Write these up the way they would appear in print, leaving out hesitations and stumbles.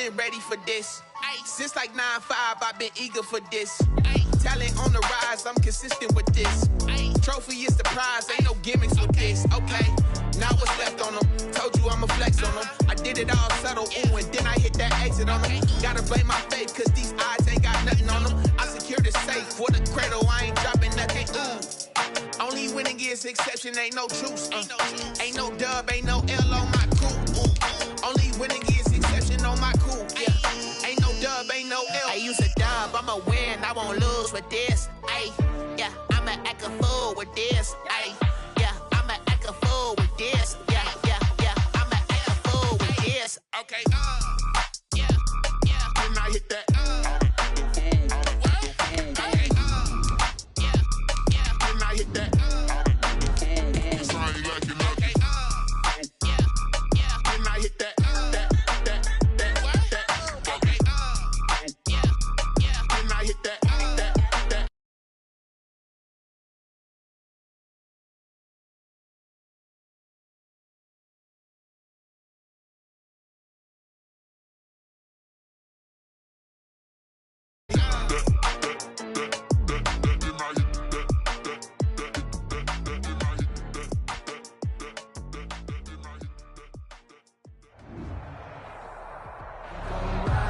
been ready for this. Since like 9-5, I've been eager for this. Talent on the rise, I'm consistent with this. Trophy is the prize, ain't no gimmicks with this. Okay, now what's left on them? Told you I'ma flex on them. I did it all subtle, ooh, and then I hit that exit on them. Gotta blame my faith, cause these eyes ain't got nothing on them. I secured the safe for the cradle, I ain't dropping nothing, ooh. Only winning is exception, ain't no truce. Ain't no dub, ain't no L on my crew. Only winning is exception on my crew. Yeah, ain't no dub, ain't no L. I use a dub, I'ma win, I won't lose with this. Ay, yeah, I'ma act a fool with this. Ay, yeah, I'ma act a fool with this. Yeah, yeah, yeah, I'ma act a fool with this. Okay, yeah, yeah, when I hit that.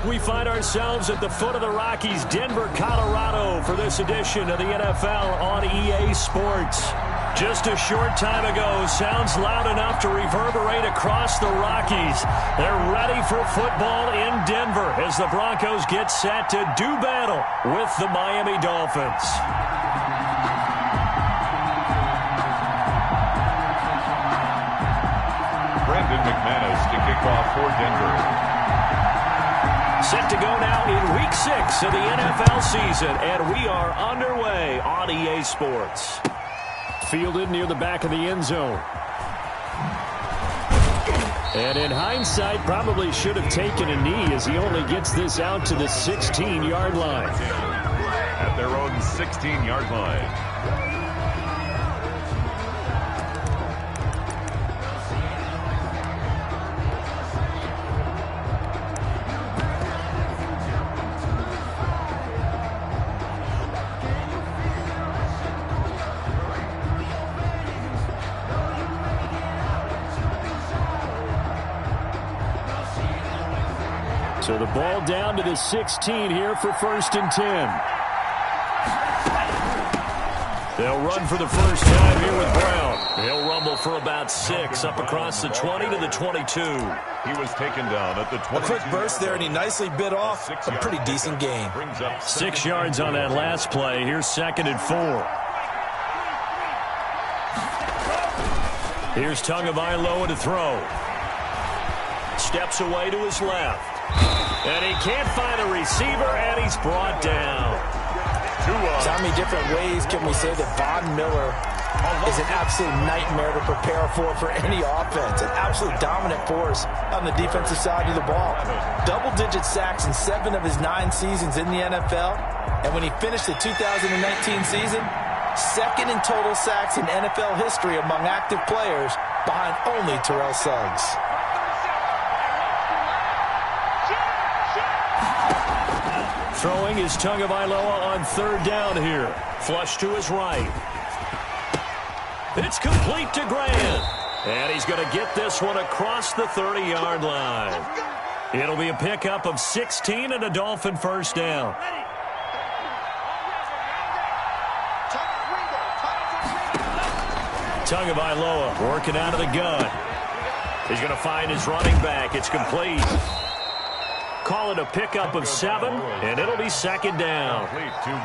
We find ourselves at the foot of the Rockies, Denver, Colorado, for this edition of the NFL on EA Sports. Just a short time ago, sounds loud enough to reverberate across the Rockies. They're ready for football in Denver as the Broncos get set to do battle with the Miami Dolphins. Brandon McManus to kick off for Denver. Set to go now in Week 6 of the NFL season, and we are underway on EA Sports. Fielded near the back of the end zone. And in hindsight, probably should have taken a knee as he only gets this out to the 16-yard line. At their own 16-yard line. So the ball down to the 16 here for 1st and 10. They'll run for the first time here with Brown. He'll rumble for about 6 up across the 20 to the 22. He was taken down at the 22. A quick burst there, and he nicely bit off a pretty decent gain. 6 yards on that last play. Here's 2nd and 4. Here's Tagovailoa to throw. Steps away to his left. And he can't find a receiver, and he's brought down. So how many different ways can we say that Von Miller is an absolute nightmare to prepare for any offense? An absolute dominant force on the defensive side of the ball. Double-digit sacks in 7 of his 9 seasons in the NFL. And when he finished the 2019 season, 2nd in total sacks in NFL history among active players, behind only Terrell Suggs. Throwing is Tagovailoa on 3rd down here. Flush to his right. It's complete to Grant. And he's going to get this one across the 30-yard line. It'll be a pickup of 16 and a Dolphin first down. Tagovailoa working out of the gun. He's going to find his running back. It's complete. Call it a pickup of 7, and it'll be 2nd down.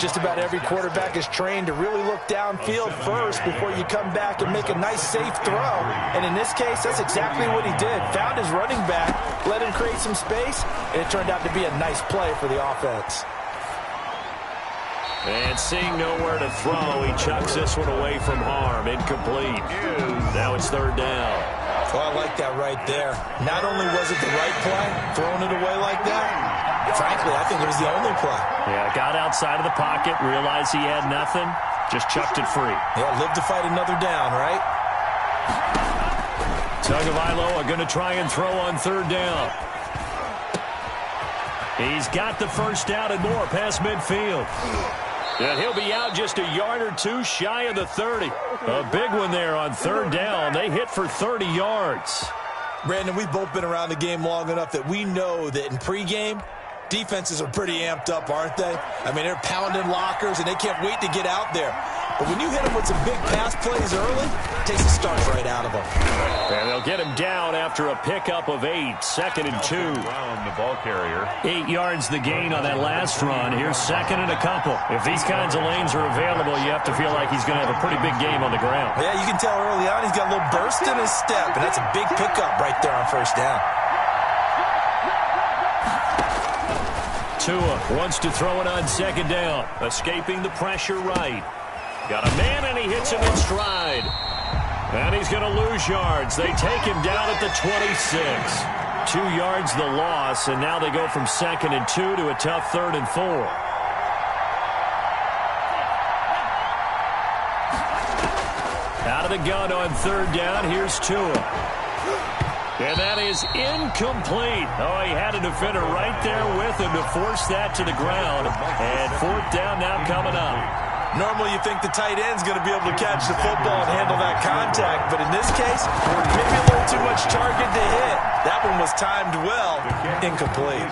Just about every quarterback is trained to really look downfield first before you come back and make a nice, safe throw. And in this case, that's exactly what he did. Found his running back, let him create some space, and it turned out to be a nice play for the offense. And seeing nowhere to throw, he chucks this one away from harm. Incomplete. Now it's 3rd down. Oh, I like that right there. Not only was it the right play, throwing it away like that, frankly, I think it was the only play. Yeah, got outside of the pocket, realized he had nothing, just chucked it free. Yeah, live to fight another down, right? Tagovailoa going to try and throw on 3rd down. He's got the first down and more past midfield. And he'll be out just a yard or two shy of the 30. A big one there on third down. They hit for 30 yards. Brandon, we've both been around the game long enough that we know that in pregame, defenses are pretty amped up, aren't they? I mean, they're pounding lockers, and they can't wait to get out there. But when you hit them with some big pass plays early, it takes the start right out of them. And they'll get him down after a pickup of 8. 2nd and 2. Around the ball carrier. 8 yards the gain on that last run. Here's 2nd and a couple. If these kinds of lanes are available, you have to feel like he's going to have a pretty big game on the ground. Yeah, you can tell early on he's got a little burst in his step, and that's a big pickup right there on first down. Tua wants to throw it on 2nd down. Escaping the pressure right. Got a man, and he hits him in stride. And he's going to lose yards. They take him down at the 26. 2 yards the loss, and now they go from 2nd and 2 to a tough 3rd and 4. Out of the gun on 3rd down, here's Tua. And that is incomplete. Oh, he had a defender right there with him to force that to the ground. And 4th down now coming up. Normally you think the tight end's going to be able to catch the football and handle that contact, but in this case, maybe a little too much target to hit. That one was timed well, incomplete.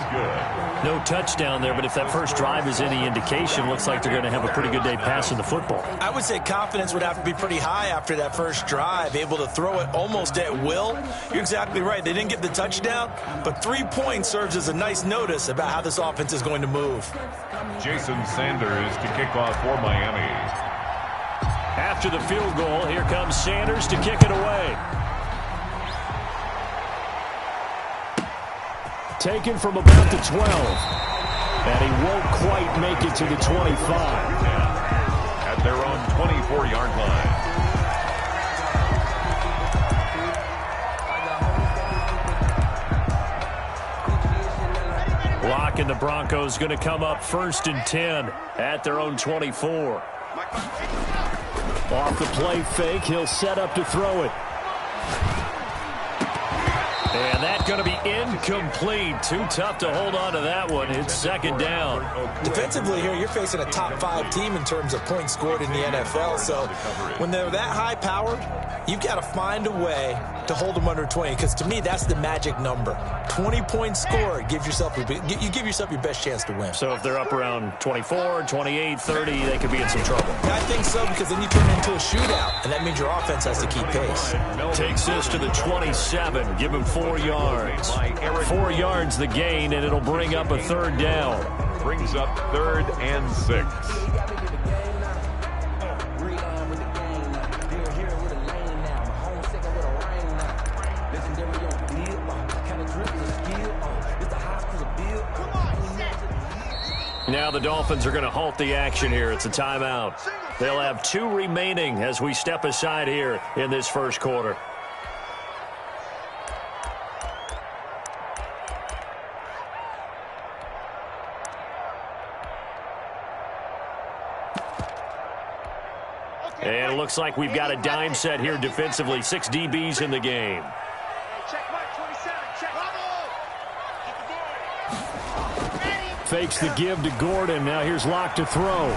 No touchdown there, but if that first drive is any indication, looks like they're going to have a pretty good day passing the football. I would say confidence would have to be pretty high after that first drive, able to throw it almost at will. You're exactly right. They didn't get the touchdown, but 3 points serves as a nice notice about how this offense is going to move. Jason Sanders to kick off for Miami. After the field goal, here comes Sanders to kick it away. Taken from about the 12. And he won't quite make it to the 25. At their own 24-yard line. Locke and the Broncos going to come up 1st and 10 at their own 24. Off the play fake, he'll set up to throw it. And that's going to be incomplete. Too tough to hold on to that one. It's 2nd down. Defensively here, you're facing a top 5 team in terms of points scored in the NFL. So when they're that high-powered, you've got to find a way to hold them under 20. Because to me, that's the magic number. 20 points scored, you give yourself your best chance to win. So if they're up around 24, 28, 30, they could be in some trouble. I think so, because then you turn into a shootout, and that means your offense has to keep pace. Takes this to the 27. Give him 4 yards. 4 yards the gain, and it'll bring up a 3rd down. Brings up 3rd and 6. Now the Dolphins are going to halt the action here. It's a timeout. They'll have 2 remaining as we step aside here in this first quarter. And it looks like we've got a dime set here defensively. 6 DBs in the game. Fakes the give to Gordon. Now here's Locke to throw.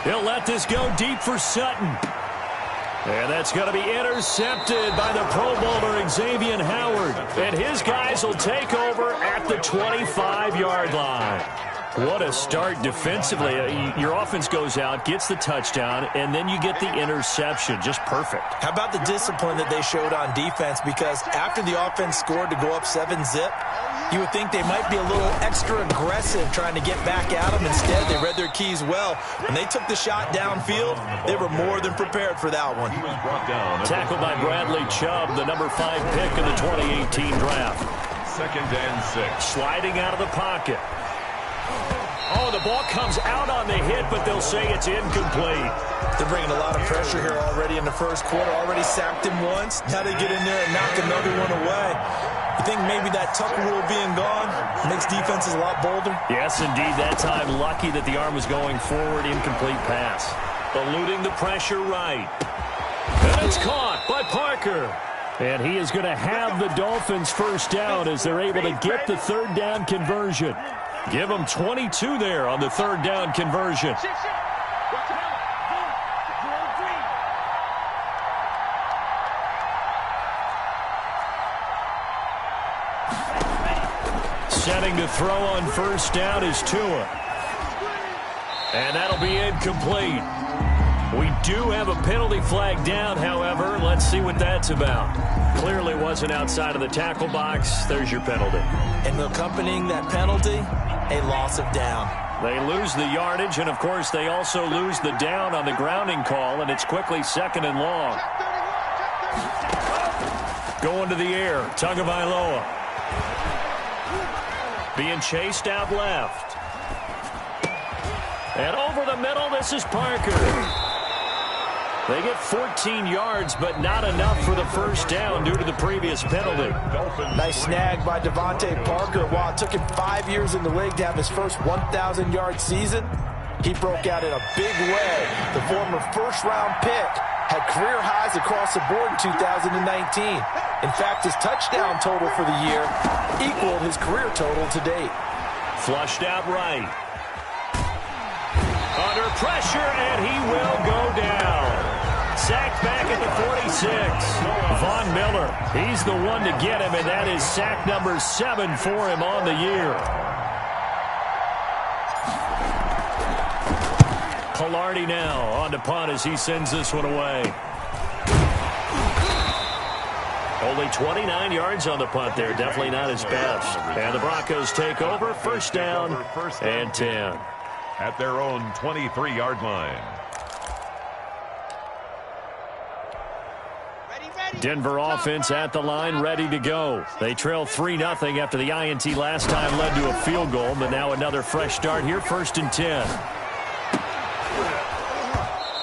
He'll let this go deep for Sutton. And that's going to be intercepted by the Pro Bowler Xavier Howard. And his guys will take over at the 25-yard line. What a start defensively. Your offense goes out, gets the touchdown, and then you get the interception. Just perfect. How about the discipline that they showed on defense? Because after the offense scored to go up 7-zip, you would think they might be a little extra aggressive trying to get back at them. Instead, they read their keys well. When they took the shot downfield, they were more than prepared for that one. Tackled by Bradley Chubb, the number 5 pick in the 2018 draft. 2nd and 6. Sliding out of the pocket. Oh, the ball comes out on the hit, but they'll say it's incomplete. They're bringing a lot of pressure here already in the first quarter. Already sacked him once. Now they get in there and knock another one away. You think maybe that tuck rule being gone makes defenses a lot bolder? Yes, indeed. That time, lucky that the arm was going forward. Incomplete pass. Eluding the pressure right. And it's caught by Parker. And he is going to have the Dolphins first down as they're able to get the third down conversion. Give them 22 there on the third down conversion. Setting to throw on first down is Tua. And that'll be incomplete. We do have a penalty flag down, however. Let's see what that's about. Clearly wasn't outside of the tackle box. There's your penalty. And accompanying that penalty, a loss of down. They lose the yardage, and, of course, they also lose the down on the grounding call, and it's quickly second and long. Going to the air, Tagovailoa. Being chased out left. And over the middle, this is Parker. They get 14 yards, but not enough for the first down due to the previous penalty. Nice snag by Devontae Parker. While it took him 5 years in the league to have his first 1,000-yard season, he broke out in a big way. The former first-round pick had career highs across the board in 2019. In fact, his touchdown total for the year equaled his career total to date. Flushed out right. Under pressure, and he will go down. Sacked back at the 46. Von Miller, he's the one to get him, and that is sack number 7 for him on the year. Pilardi now on to punt as he sends this one away. Only 29 yards on the punt there. Definitely not his best. And the Broncos take over. First down and 10. At their own 23-yard line. Denver offense at the line, ready to go. They trail 3-0 after the INT last time led to a field goal, but now another fresh start here, first and 10.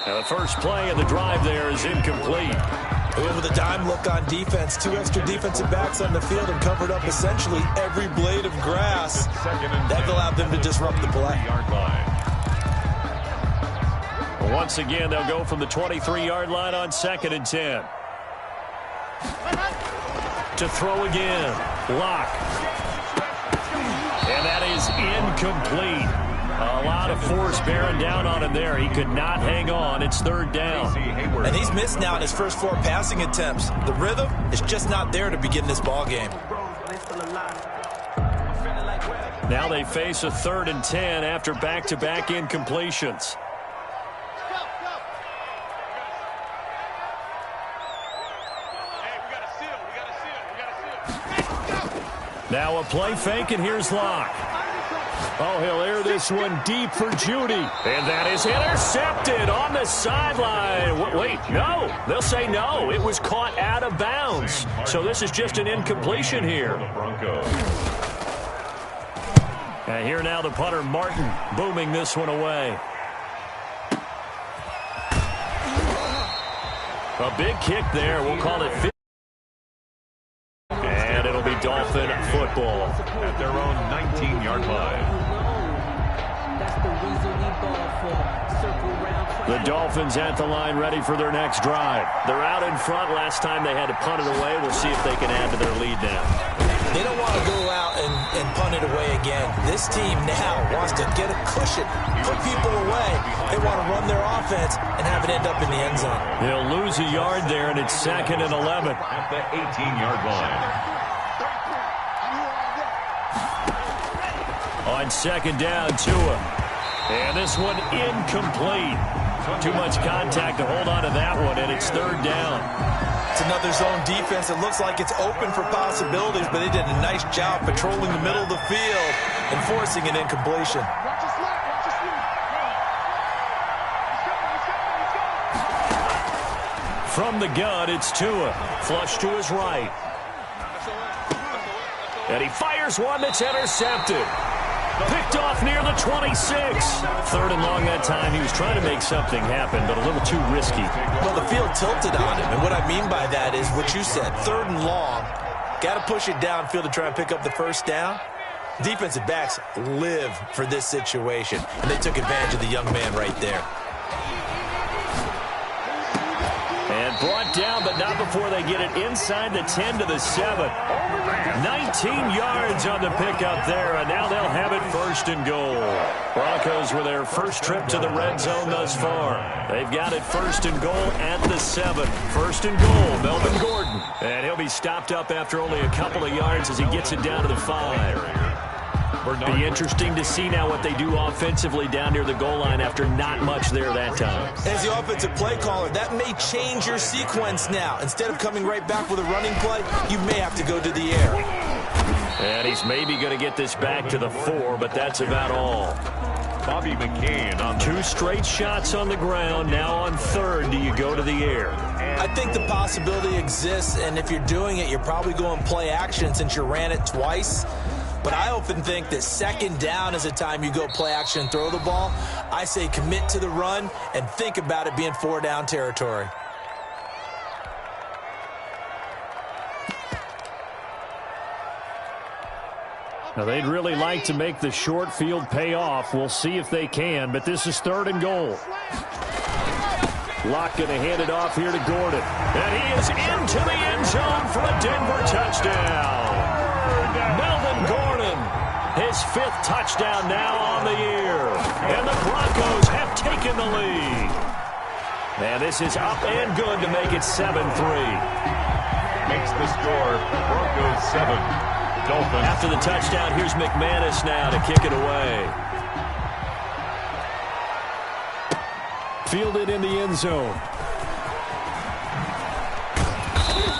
Now the first play of the drive there is incomplete. With a dime look on defense, 2 extra defensive backs on the field and covered up essentially every blade of grass. That allowed them to disrupt the play. Once again, they'll go from the 23-yard line on second and 10. To throw again. Lock. And that is incomplete. A lot of force bearing down on him there. He could not hang on. It's third down. And he's missed now in his first 4 passing attempts. The rhythm is just not there to begin this ball game. Now they face a third and 10 after back-to-back incompletions. Now a play fake, and here's Locke. Oh, he'll air this one deep for Judy. And that is intercepted on the sideline. Wait, no. They'll say no. It was caught out of bounds. So this is just an incompletion here. And here now the punter, Martin, booming this one away. A big kick there. We'll call it 50. And it'll be Dolphin football. At their own 19-yard line. The Dolphins at the line ready for their next drive. They're out in front. Last time they had to punt it away. We'll see if they can add to their lead now. They don't want to go out and punt it away again. This team now wants to get a cushion, put people away. They want to run their offense and have it end up in the end zone. They'll lose a yard there, and it's second and 11. At the 18-yard line. On second down, Tua. And this one incomplete. Too much contact to hold on to that one, and it's third down. It's another zone defense. It looks like it's open for possibilities, but they did a nice job patrolling the middle of the field and forcing an incompletion. From the gun, it's Tua. Flush to his right. And he fires one that's intercepted. Picked off near the 26. Third and long that time. He was trying to make something happen, but a little too risky. Well, the field tilted on him, and what I mean by that is what you said. Third and long. Got to push it downfield to try and pick up the first down. Defensive backs live for this situation, and they took advantage of the young man right there. And And brought down, but not before they get it inside the 10 to the 7. 19 yards on the pickup there, and now they'll have it first and goal. Broncos with their first trip to the red zone thus far. They've got it first and goal at the 7. First and goal, Melvin Gordon. And he'll be stopped up after only a couple of yards as he gets it down to the 5. Be interesting to see now what they do offensively down near the goal line after not much there that time. As the offensive play caller, that may change your sequence now. Instead of coming right back with a running play, you may have to go to the air. And he's maybe going to get this back to the 4, but that's about all. Bobby McCain on 2 straight shots on the ground. Now on 3rd, do you go to the air? I think the possibility exists, and if you're doing it, you're probably going play action since you ran it twice. But I often think that 2nd down is a time you go play action and throw the ball. I say commit to the run and think about it being 4-down territory. Now, they'd really like to make the short field pay off. We'll see if they can, but this is 3rd and goal. Locke going to hand it off here to Gordon. And he is into the end zone for a Denver touchdown. Melvin Gordon, his 5th touchdown now on the year. And the Broncos have taken the lead. And this is up and good to make it 7-3. makes the score. Broncos 7, Dolphins. After the touchdown, here's McManus now to kick it away. Fielded in the end zone.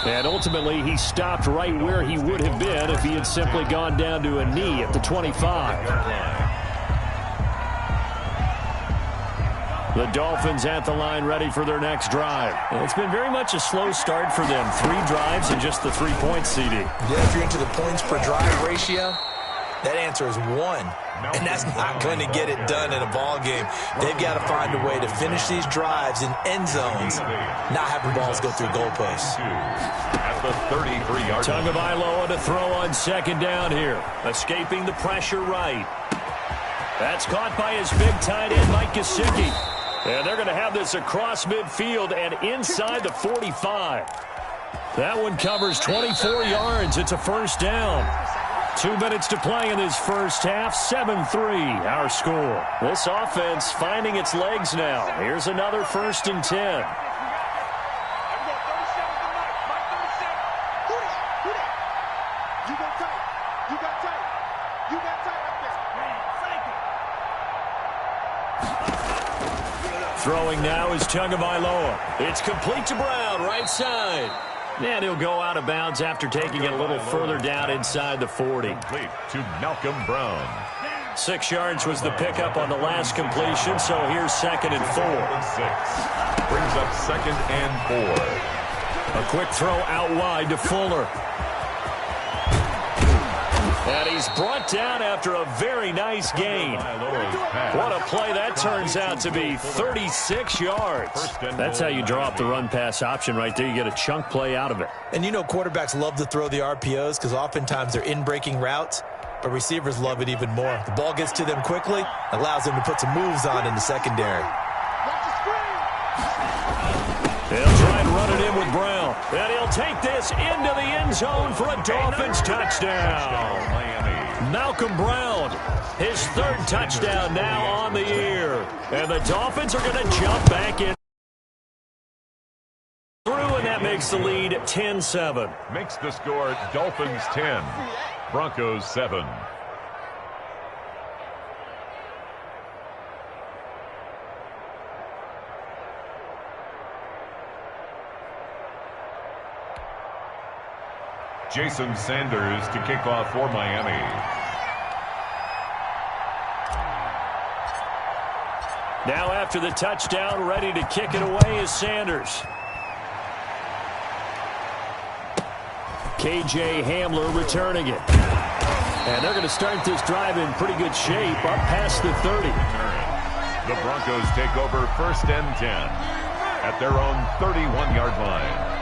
And ultimately, he stopped right where he would have been if he had simply gone down to a knee at the 25. The Dolphins at the line ready for their next drive. And it's been very much a slow start for them. 3 drives and just the 3 points, CD. Yeah, if you're into the points per drive ratio, that answer is 1. And that's not going to get it done in a ball game. They've got to find a way to finish these drives in end zones, not having balls go through goalposts. At the 33-yard line. Tagovailoa to throw on 2nd down here. Escaping the pressure right. That's caught by his big tight end, Mike Gesicki. And they're going to have this across midfield and inside the 45. That one covers 24 yards. It's a first down. 2 minutes to play in this first half. 7-3, our score. This offense finding its legs now. Here's another 1st and 10. Throwing now is Tagovailoa. It's complete to Brown, right side. And he'll go out of bounds after taking it a little further down inside the 40. Complete to Malcolm Brown. 6 yards was the pickup on the last completion, so here's 2nd and 4. 6 brings up 2nd and 4. A quick throw out wide to Fuller. And he's brought down after a very nice gain. What a play that turns out to be. 36 yards. That's how you draw up the run-pass option right there. You get a chunk play out of it. And you know quarterbacks love to throw the RPOs because oftentimes they're in-breaking routes, but receivers love it even more. The ball gets to them quickly, allows them to put some moves on in the secondary. They'll try and run it in with Brown. And he'll take this into the end zone for a Dolphins touchdown. Malcolm Brown, his 3rd touchdown now on the year. And the Dolphins are going to jump back in. Through, and that makes the lead 10-7. Makes the score Dolphins 10, Broncos 7. Jason Sanders to kick off for Miami. Now after the touchdown, ready to kick it away is Sanders. KJ Hamler returning it. And they're going to start this drive in pretty good shape, up past the 30. The Broncos take over 1st and 10 at their own 31-yard line.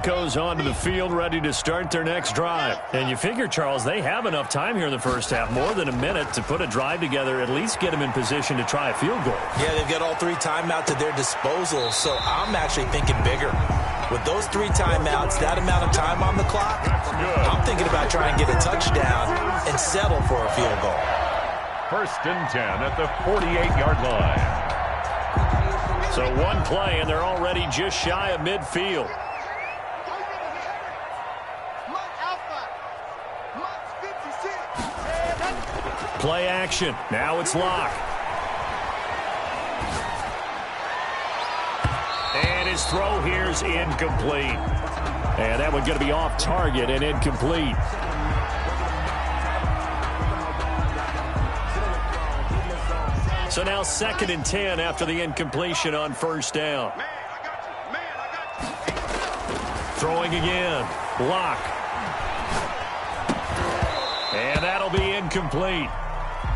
Broncos onto the field, ready to start their next drive. And you figure, Charles, they have enough time here in the first half, more than a minute, to put a drive together, at least get them in position to try a field goal. Yeah, they've got all 3 timeouts at their disposal, so I'm actually thinking bigger. With those 3 timeouts, that amount of time on the clock, I'm thinking about trying to get a touchdown and settle for a field goal. 1st and 10 at the 48-yard line. So one play, and they're already just shy of midfield. Play action. Now it's Locke. And his throw here is incomplete. And that one's going to be off target and incomplete. So now 2nd and 10 after the incompletion on 1st down. Throwing again. Locke. And that'll be incomplete.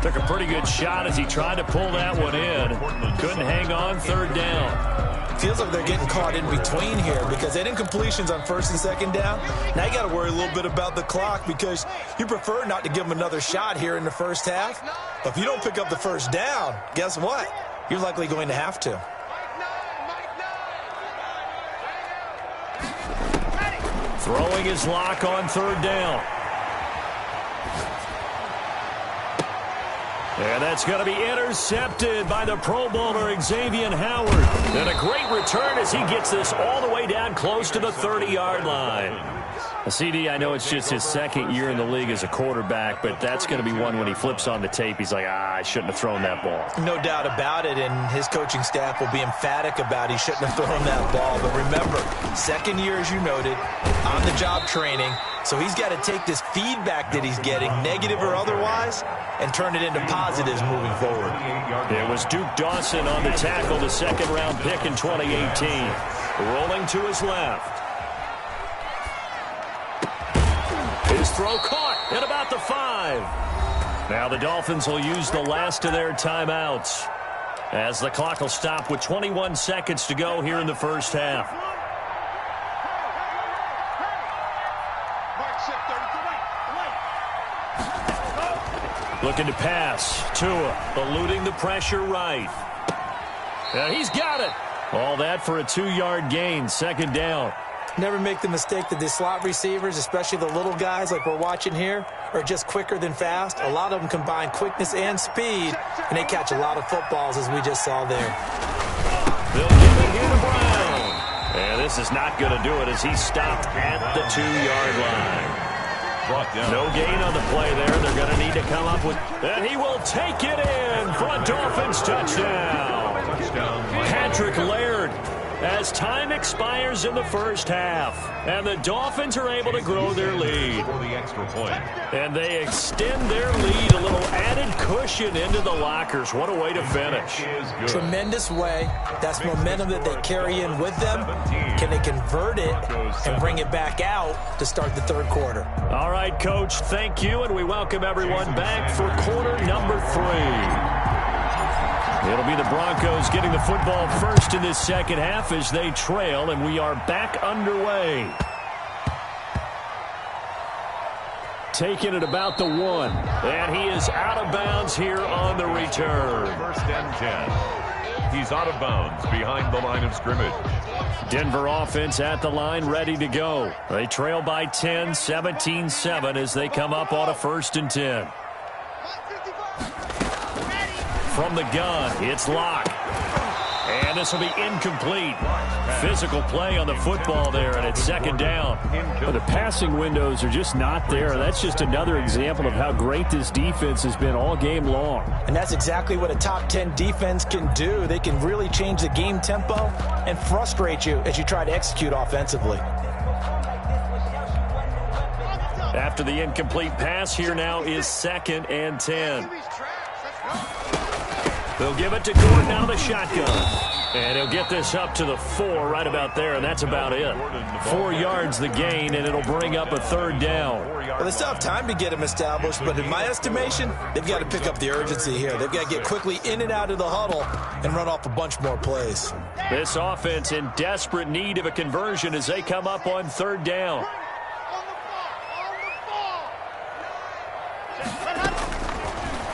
Took a pretty good shot as he tried to pull that one in. Couldn't hang on 3rd down. Feels like they're getting caught in between here because that incompletion's on 1st and 2nd down. Now you got to worry a little bit about the clock because you prefer not to give them another shot here in the first half. But if you don't pick up the 1st down, guess what? You're likely going to have to. Throwing his Locke on 3rd down. And that's going to be intercepted by the Pro Bowler Xavier Howard. And a great return as he gets this all the way down close to the 30-yard line. CD, I know it's just his 2nd year in the league as a quarterback, but that's going to be one when he flips on the tape, he's like, I shouldn't have thrown that ball. No doubt about it, and his coaching staff will be emphatic about he shouldn't have thrown that ball. But remember, 2nd year, as you noted, on-the-job training, so he's got to take this feedback that he's getting, negative or otherwise, and turn it into positives moving forward. It was Duke Dawson on the tackle, the 2nd-round pick in 2018. Rolling to his left. His throw caught at about the 5. Now the Dolphins will use the last of their timeouts as the clock will stop with 21 seconds to go here in the first half. Looking to pass. Tua eluding the pressure right. He's got it. All that for a 2-yard gain, 2nd down. Never make the mistake that the slot receivers, especially the little guys like we're watching here, are just quicker than fast. A lot of them combine quickness and speed, and they catch a lot of footballs, as we just saw there. They'll give it here to Brown. And this is not going to do it as he stopped at the 2-yard line. No gain on the play there. They're going to need to come up with... And he will take it in for a Dolphins touchdown. Patrick Laird. As time expires in the first half, and the Dolphins are able to grow their lead. And they extend their lead, a little added cushion into the lockers. What a way to finish. Tremendous way. That's momentum that they carry in with them. Can they convert it and bring it back out to start the 3rd quarter? All right, Coach, thank you, and we welcome everyone back for quarter number 3. It'll be the Broncos getting the football first in this 2nd half as they trail, and we are back underway. Taking it about the 1, and he is out of bounds here on the return. 1st and 10. He's out of bounds behind the line of scrimmage. Denver offense at the line, ready to go. They trail by 10, 17-7 as they come up on a 1st and 10. From the gun, it's Locke. And this will be incomplete. Physical play on the football there, and it's 2nd down. But the passing windows are just not there. That's just another example of how great this defense has been all game long. And that's exactly what a top 10 defense can do. They can really change the game tempo and frustrate you as you try to execute offensively. After the incomplete pass, here now is 2nd and 10. They'll give it to Gordon out of the shotgun. And he'll get this up to the 4 right about there, and that's about it. 4 yards the gain, and it'll bring up a 3rd down. Well, they still have time to get him established, but in my estimation, they've got to pick up the urgency here. They've got to get quickly in and out of the huddle and run off a bunch more plays. This offense in desperate need of a conversion as they come up on 3rd down.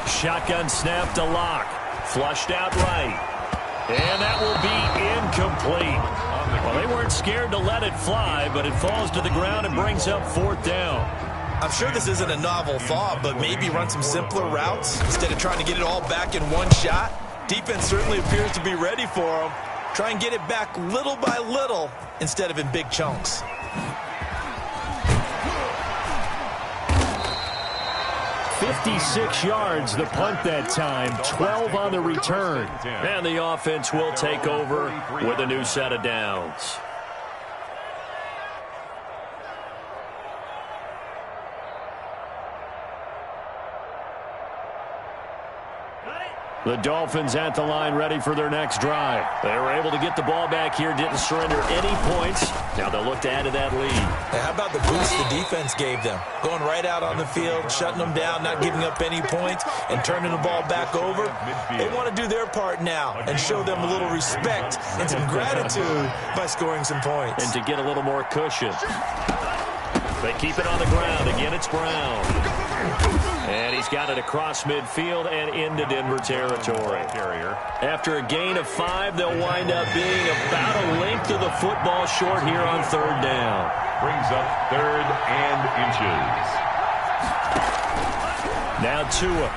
Shotgun snap to Locke. Flushed out right. And that will be incomplete. Well, they weren't scared to let it fly, but it falls to the ground and brings up 4th down. I'm sure this isn't a novel thought, but maybe run some simpler routes instead of trying to get it all back in one shot. Defense certainly appears to be ready for them. Try and get it back little by little instead of in big chunks. 56 yards the punt that time, 12 on the return. And the offense will take over with a new set of downs. The Dolphins at the line ready for their next drive. They were able to get the ball back here, didn't surrender any points. Now they'll look to add to that lead. Hey, how about the boost the defense gave them? Going right out on the field, shutting them down, not giving up any points, and turning the ball back over. They want to do their part now and show them a little respect and some gratitude by scoring some points. And to get a little more cushion. They keep it on the ground. Again, it's Brown. And he's got it across midfield and into Denver territory. After a gain of 5, they'll wind up being about a length of the football short here on 3rd down. Brings up 3rd and inches. Now Tua.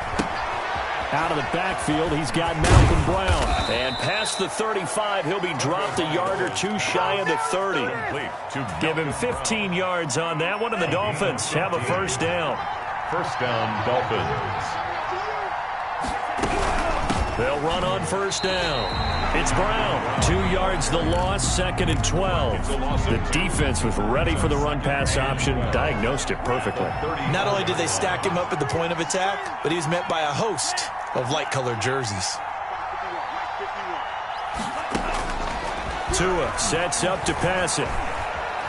Out of the backfield, he's got Malcolm Brown. And past the 35, he'll be dropped a yard or 2 shy of the 30. Give him 15 yards on that one, and the Dolphins have a 1st down. 1st down, Dolphins. They'll run on 1st down. It's Brown. 2 yards the loss, 2nd and 12. The defense was ready for the run-pass option, diagnosed it perfectly. Not only did they stack him up at the point of attack, but he was met by a host of light-colored jerseys. Tua sets up to pass it.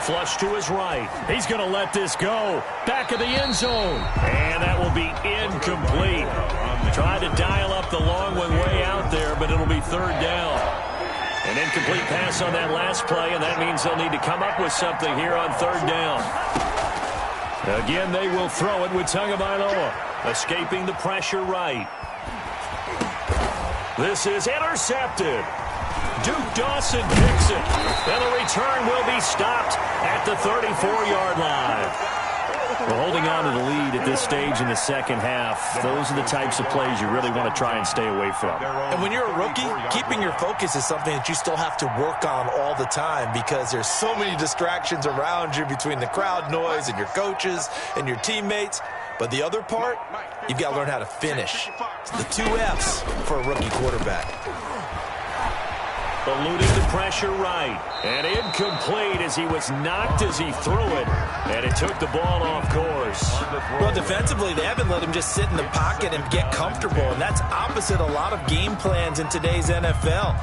Flush to his right. He's going to let this go. Back of the end zone. And that will be incomplete. Tried to dial up the long one way out there, but it'll be 3rd down. An incomplete pass on that last play, and that means they'll need to come up with something here on 3rd down. Again, they will throw it with Tagovailoa. Escaping the pressure right. This is intercepted. Duke Dawson picks it. And the return will be stopped at the 34-yard line. We're holding on to the lead at this stage in the 2nd half. Those are the types of plays you really want to try and stay away from. And when you're a rookie, keeping your focus is something that you still have to work on all the time because there's so many distractions around you between the crowd noise and your coaches and your teammates. But the other part, you've got to learn how to finish. It's the 2 F's for a rookie quarterback. Eluding the pressure right. And incomplete as he was knocked as he threw it. And it took the ball off course. Well, defensively, they haven't let him just sit in the pocket and get comfortable. And that's opposite a lot of game plans in today's NFL.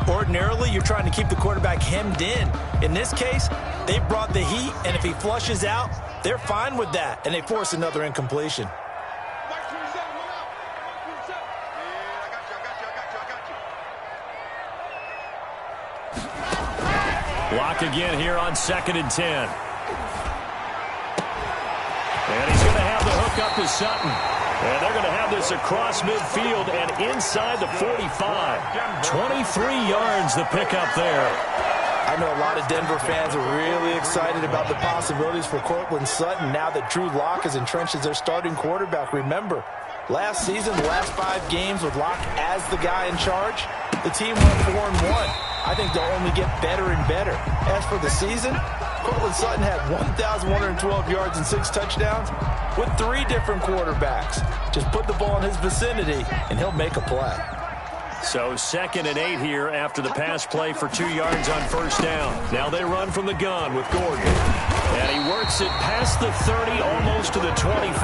Ordinarily, you're trying to keep the quarterback hemmed in. In this case, they brought the heat, and if he flushes out, they're fine with that. And they force another incompletion. Block again here on 2nd and 10. And he's going to have the hook up to Sutton. And they're going to have this across midfield and inside the 45. 23 yards the pickup there. I know a lot of Denver fans are really excited about the possibilities for Cortland Sutton now that Drew Lock is entrenched as their starting quarterback. Remember, last season, the last 5 games with Lock as the guy in charge, the team went 4-1. I think they'll only get better and better. As for the season, Cortland Sutton had 1,112 yards and 6 touchdowns with 3 different quarterbacks. Just put the ball in his vicinity, and he'll make a play. So 2nd and 8 here after the pass play for 2 yards on 1st down. Now they run from the gun with Gordon. And he works it past the 30, almost to the 25.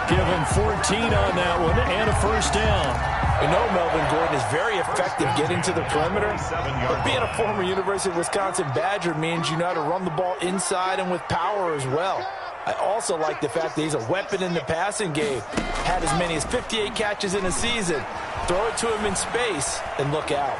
Give him 14 on that one and a first down. You know Melvin Gordon is very effective getting to the perimeter, but being a former University of Wisconsin Badger means you know how to run the ball inside and with power as well. I also like the fact that he's a weapon in the passing game. Had as many as 58 catches in a season. Throw it to him in space and look out.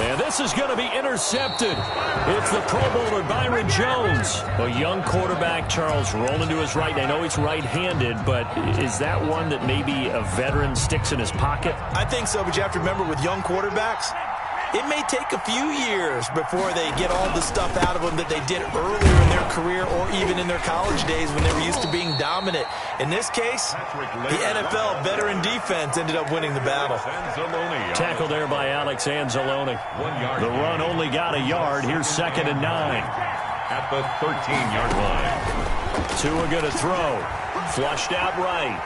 And this is going to be intercepted. It's the Pro Bowler Byron Jones. A young quarterback, Charles, rolling to his right. I know he's right-handed, but is that one that maybe a veteran sticks in his pocket? I think so, but you have to remember with young quarterbacks, it may take a few years before they get all the stuff out of them that they did earlier in their career or even in their college days when they were used to being dominant. In this case, the NFL veteran defense ended up winning the battle. Tackle there by Alex Anzalone. The run only got a yard. Here's 2nd and 9. At the 13-yard line. Tua going to throw. Flushed out right.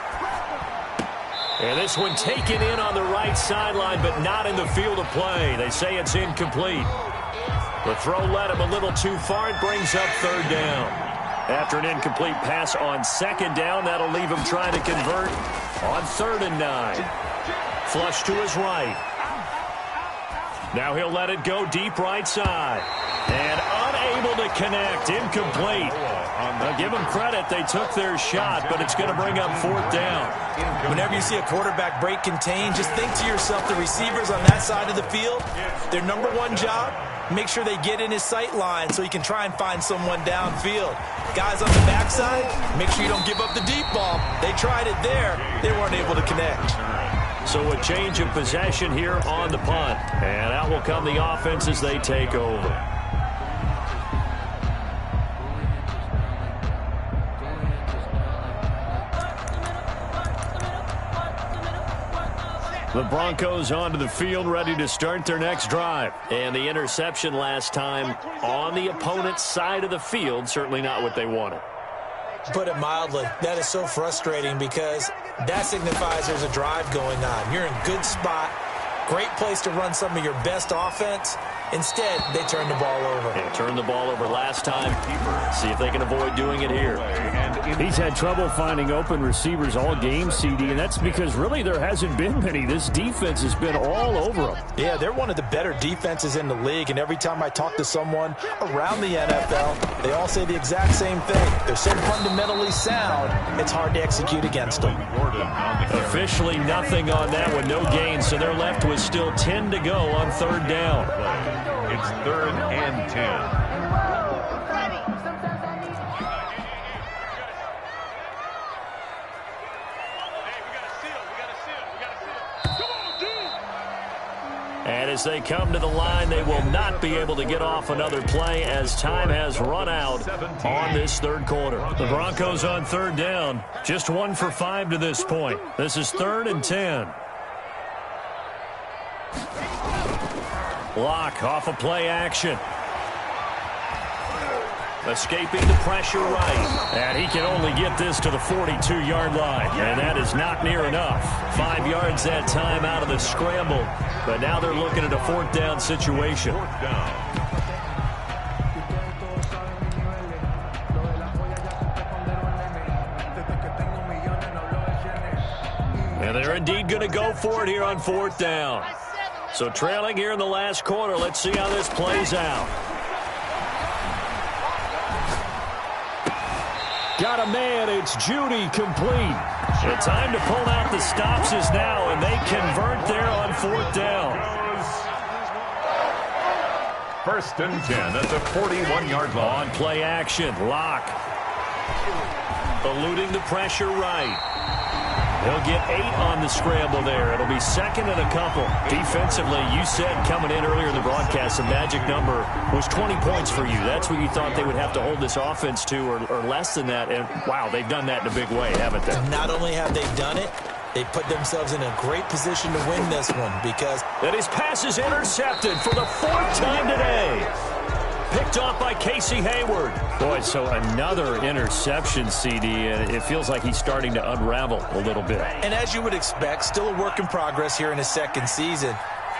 And this one taken in on the right sideline, but not in the field of play. They say it's incomplete. The throw led him a little too far. It brings up 3rd down. After an incomplete pass on 2nd down, that'll leave him trying to convert on 3rd and 9. Flush to his right. Now he'll let it go deep right side. And unable to connect. Incomplete. Now give them credit. They took their shot, but it's going to bring up 4th down. Whenever you see a quarterback break contain, just think to yourself, the receivers on that side of the field, their number one job, make sure they get in his sight line so he can try and find someone downfield. Guys on the backside, make sure you don't give up the deep ball. They tried it there. They weren't able to connect. So a change of possession here on the punt. And out will come the offense as they take over. The Broncos onto the field, ready to start their next drive. And the interception last time on the opponent's side of the field, certainly not what they wanted. Put it mildly, that is so frustrating because that signifies there's a drive going on. You're in good spot, great place to run some of your best offense. Instead, they turn the ball over. They turned the ball over last time. See if they can avoid doing it here. He's had trouble finding open receivers all game, CD, and that's because really there hasn't been many. This defense has been all over them. Yeah, they're one of the better defenses in the league, and every time I talk to someone around the NFL, they all say the exact same thing. They're so fundamentally sound, it's hard to execute against them. Officially nothing on that one, no gain, so they're left with still 10 to go on 3rd down. It's 3rd and 10. And as they come to the line, they will not be able to get off another play as time has run out on this 3rd quarter. The Broncos on 3rd down, just 1 for 5 to this point. This is 3rd and 10. Lock off a play action. Escaping the pressure right. And he can only get this to the 42-yard line. And that is not near enough. 5 yards that time out of the scramble. But now they're looking at a 4th down situation. 4th down. And they're indeed going to go for it here on 4th down. So trailing here in the last quarter. Let's see how this plays out. Got a man. It's Judy complete. The time to pull out the stops is now, and they convert there on 4th down. 1st and 10 at the 41-yard line. On play action, Lock. Eluding the pressure right. He'll get 8 on the scramble there. It'll be 2nd and a couple. Defensively, you said coming in earlier in the broadcast, the magic number was 20 points for you. That's what you thought they would have to hold this offense to or less than that. And, wow, they've done that in a big way, haven't they? Not only have they done it, they put themselves in a great position to win this one because... And his pass is intercepted for the 4th time today. Picked off by Casey Hayward. Boy, so another interception, CD, and it feels like he's starting to unravel a little bit. And as you would expect, still a work in progress here in his 2nd season.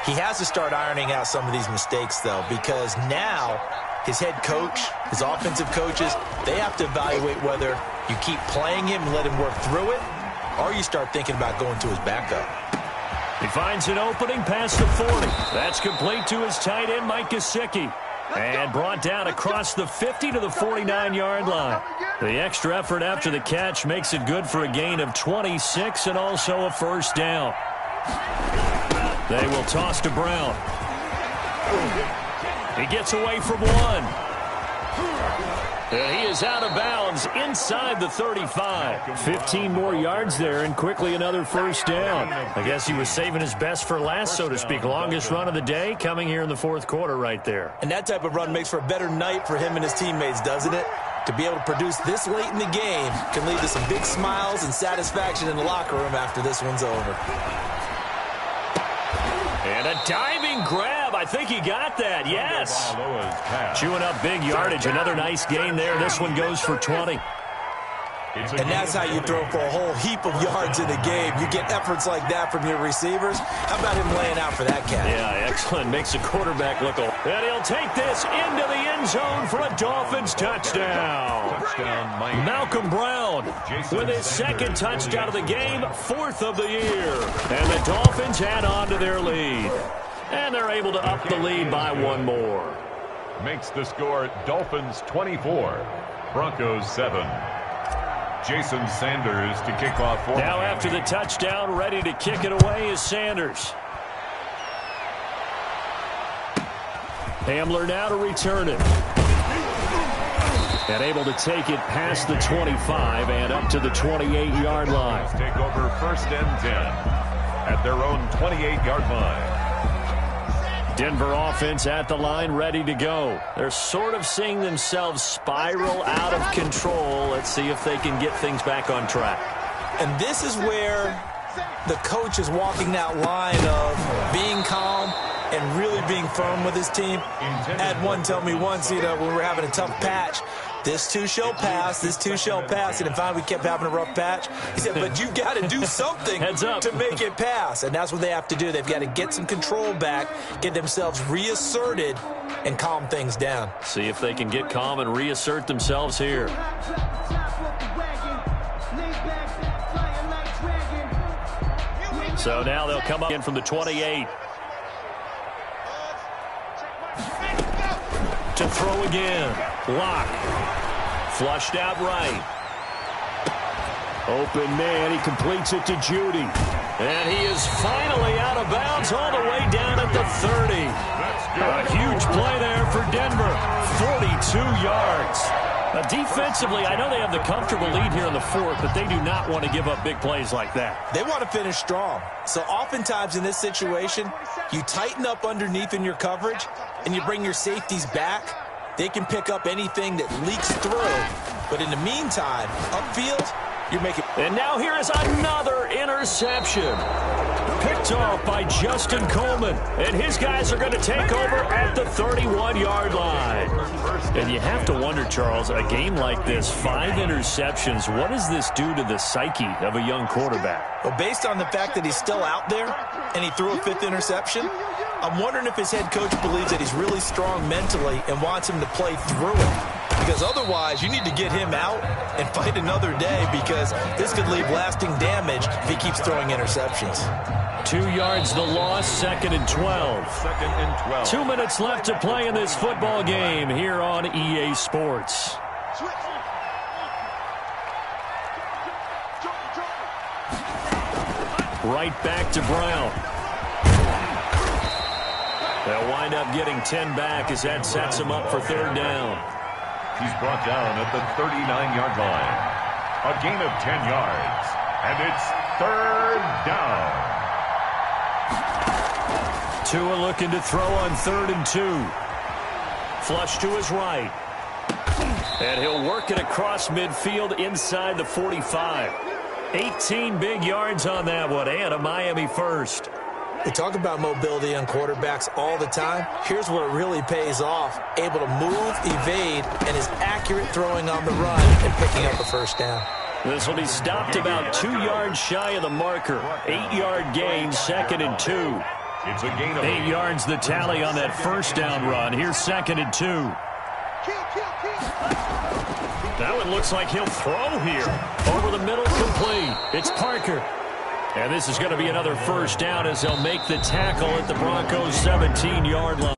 He has to start ironing out some of these mistakes, though, because now his head coach, his offensive coaches, they have to evaluate whether you keep playing him and let him work through it, or you start thinking about going to his backup. He finds an opening past the 40. That's complete to his tight end, Mike Gesicki. And brought down across the 50 to the 49-yard line. The extra effort after the catch makes it good for a gain of 26 and also a first down. They will toss to Brown. He gets away from one. And he is out of bounds inside the 35. 15 more yards there and quickly another first down. I guess he was saving his best for last, so to speak. Longest run of the day coming here in the fourth quarter right there. And that type of run makes for a better night for him and his teammates, doesn't it? To be able to produce this late in the game can lead to some big smiles and satisfaction in the locker room after this one's over. And a diving grab. I think he got that. Yes. Chewing up big yardage. Another nice gain there. This one goes for 20. And that's how you throw for a whole heap of yards in a game. You get efforts like that from your receivers. How about him laying out for that catch? Yeah, excellent. Makes the quarterback look old. And he'll take this into the end zone for a Dolphins touchdown. Malcolm Brown with his second touchdown of the game, fourth of the year. And the Dolphins add on to their lead. And they're able to up the lead by one more. Makes the score Dolphins 24, Broncos 7. Jason Sanders to kick off for. Now after the touchdown, ready to kick it away is Sanders. Hamler now to return it. And able to take it past the 25 and up to the 28-yard line. Take over first and 10 at their own 28-yard line. Denver offense at the line, ready to go. They're sort of seeing themselves spiral out of control. Let's see if they can get things back on track. And this is where the coach is walking that line of being calm and really being firm with his team. I had one tell me once, when we were having a tough patch, this too shall pass, this too shall pass. And finally we kept having a rough patch. He said, but you got to do something to make it pass. And that's what they have to do. They've got to get some control back, get themselves reasserted, and calm things down. See if they can get calm and reassert themselves here. So now they'll come up in from the 28. To throw again. Lock. Flushed out right. Open man. He completes it to Judy. And he is finally out of bounds all the way down at the 30. A huge play there for Denver. 42 yards. Defensively, I know they have the comfortable lead here in the fourth, but they do not want to give up big plays like that. They want to finish strong. So oftentimes in this situation, you tighten up underneath in your coverage, and you bring your safeties back. They can pick up anything that leaks through. But in the meantime, upfield, you're making... And now here is another interception. Picked off by Justin Coleman. And his guys are going to take over at the 31-yard line. And you have to wonder, Charles, a game like this, 5 interceptions, what does this do to the psyche of a young quarterback? Well, based on the fact that he's still out there and he threw a 5th interception, I'm wondering if his head coach believes that he's really strong mentally and wants him to play through it. Because otherwise, you need to get him out and fight another day, because this could leave lasting damage if he keeps throwing interceptions. 2 yards the loss, 2nd and 12. 2nd and 12. 2 minutes left to play in this football game here on EA Sports. Right back to Brown. They'll wind up getting 10 back as that sets them up for 3rd down. He's brought down at the 39-yard line. A gain of 10 yards. And it's 3rd down. Tua looking to throw on 3rd and 2. Flush to his right. And he'll work it across midfield inside the 45. 18 big yards on that one, and a Miami first. We talk about mobility on quarterbacks all the time. Here's where it really pays off. Able to move, evade, and is accurate throwing on the run and picking up a first down. This will be stopped about 2 yards shy of the marker. 8-yard gain, 2nd and 2. It's a gain of 8 yards the tally on that first down run. Here's 2nd and 2. That one looks like he'll throw here. Over the middle, complete. It's Parker. And this is going to be another first down as they'll make the tackle at the Broncos' 17-yard line.